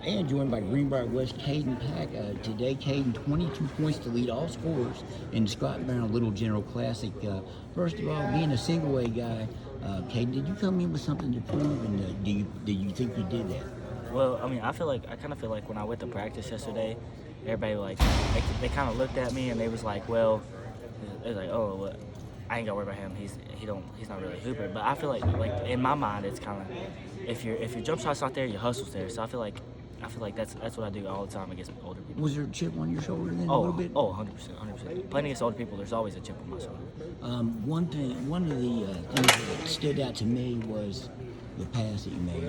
And joined by Greenbrier West Kaiden Pack. Today, Kaiden 22 points to lead all scorers in the Scott Brown Little General Classic. First of all, being a single A guy, Kaiden, did you come in with something to prove, and did you think you did that? Well, I mean, I kind of feel like when I went to practice yesterday, everybody they kind of looked at me and they was like, well, they was like, oh, well, I ain't gotta worry about him. He's not really a hooper. But I feel like in my mind, it's kind of if your jump shot's not there, your hustle's there. So I feel like that's what I do all the time against older people. Was there a chip on your shoulder then a little bit? Oh, 100%. Playing against older people, there's always a chip on my shoulder. One of the things that stood out to me was the pass that you made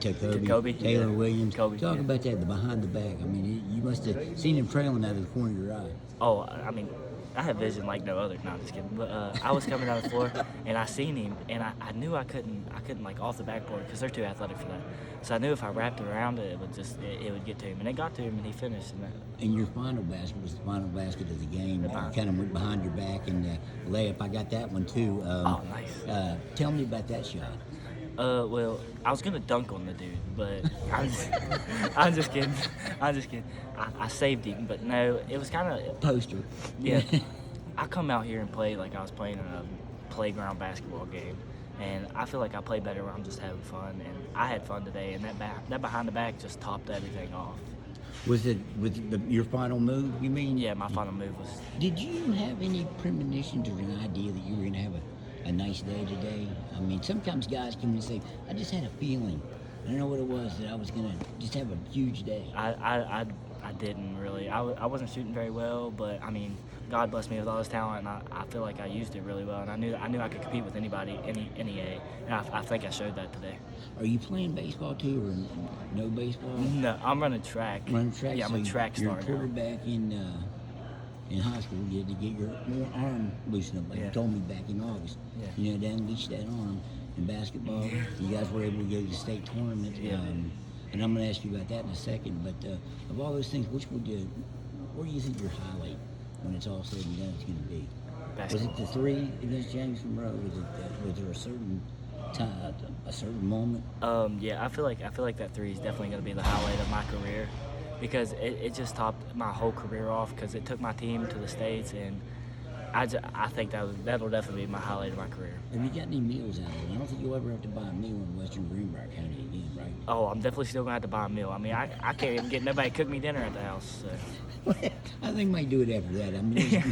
to Kobe. Taylor Williams. Kobe, Talk yeah. about that, the behind the back. I mean, you must have seen him trailing out of the corner of your eye. Oh, I mean, I have vision like no other. No, I'm just kidding. But I was coming down the floor, and I seen him, and I knew I couldn't like off the backboard because they're too athletic for that. So I knew if I wrapped it around it, it would get to him, and it got to him, and he finished. And your final basket was the final basket of the game. You kind of went behind your back and layup. I got that one too. Oh, nice. Tell me about that shot. Well, I was gonna dunk on the dude, but I'm just kidding. I saved him, but no, it was kind of Poster. Yeah. I come out here and play like I was playing in a playground basketball game, and I feel like I play better when I'm just having fun, and I had fun today, and that behind the back just topped everything off. Was it your final move, you mean? Yeah, my final move was. Did you have any premonitions or an idea that you were going to have a nice day today? I mean, sometimes guys come and say, I just had a feeling. I don't know what it was, that I was going to just have a huge day. I didn't really. I wasn't shooting very well, but I mean, God blessed me with all this talent, and I feel like I used it really well, and I knew I could compete with anybody, any A, and I think I showed that today. Are you playing baseball too, or no baseball? No, I'm running track. Running track? Yeah, I'm a track star. You're a quarterback in high school. You had to get your arm loosened up, like you told me back in August. Yeah. You know, to unleash that arm. In basketball, you guys were able to go to the state tournament. Yeah. And I'm going to ask you about that in a second. But of all those things, where do you think your highlight, when it's all said and done, is going to be? Basketball. Was it the three against James Monroe? Was there a certain time, a certain moment? Yeah, I feel like that three is definitely going to be the highlight of my career, because it just topped my whole career off, because it took my team to the States, and I think that'll definitely be my highlight of my career. Have you got any meals out of it? I don't think you'll ever have to buy a meal in Western Greenbrier County again, right? Oh, I'm definitely still going to have to buy a meal. I mean, I can't even get nobody to cook me dinner at the house. So. I think I might do it after that. I mean,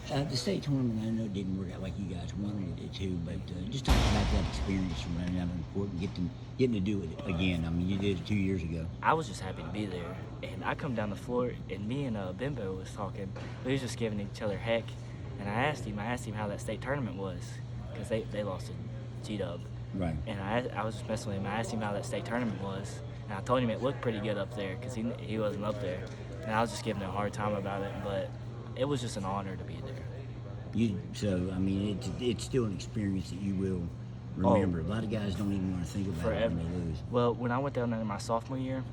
the state tournament, I know didn't work out like you guys wanted it to, but just talk about that experience from running out on the court and getting to do it again. I mean, you did it 2 years ago. I was just happy to be there, and I come down the floor, and me and Bimbo was talking. We was just giving each other heck. And I asked him how that state tournament was, because they lost to G-Dub. Right. And I was just messing with him. I asked him how that state tournament was, and I told him it looked pretty good up there, because he wasn't up there. And I was just giving him a hard time about it, but it was just an honor to be there. So I mean, it's still an experience that you will remember. A lot of guys don't even want to think about it when they lose. Well, when I went down there in my sophomore year,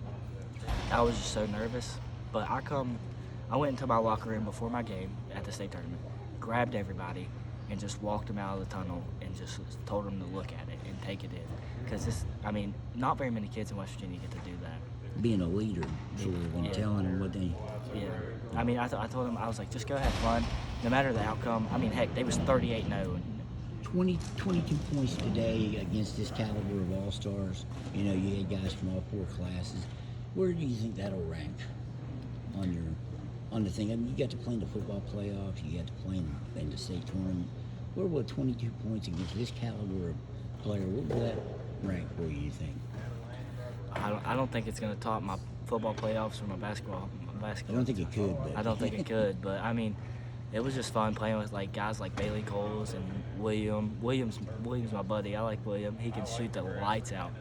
I was just so nervous. But I went into my locker room before my game at the state tournament, grabbed everybody, and just walked them out of the tunnel and just told them to look at it and take it in. Because not very many kids in West Virginia get to do that. Being a leader, sort of, and telling them what they. Yeah. I mean, I told them, I was like, just go have fun, no matter the outcome. I mean, heck, they was 38-0. 22 points today against this caliber of all-stars. You know, you had guys from all four classes. Where do you think that'll rank on the thing? I mean, you got to play in the football playoffs. You got to play in the state tournament. Where will 22 points against this caliber of player, what will that rank for you think? I don't think it's going to top my football playoffs or my basketball. I don't think it could. But. I don't think it could, but I mean, it was just fun playing with like guys like Bailey Coles and Williams, my buddy. I like William. He can shoot the lights out.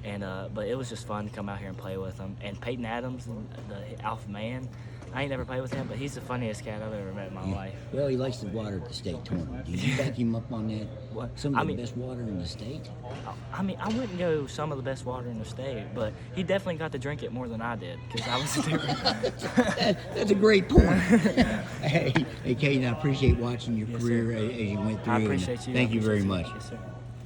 And but it was just fun to come out here and play with him. And Peyton Adams, the alpha man, I ain't never played with him, but he's the funniest cat I've ever met in my life. Well, he likes the water at the state tournament. Did you back him up on that? What? Some of the best water in the state? I mean, I wouldn't go some of the best water in the state, but he definitely got to drink it more than I did, because I was different. That's a great point. Hey, Kaiden, I appreciate watching your career as you went through. I appreciate you. Thank you very much. Yes, sir.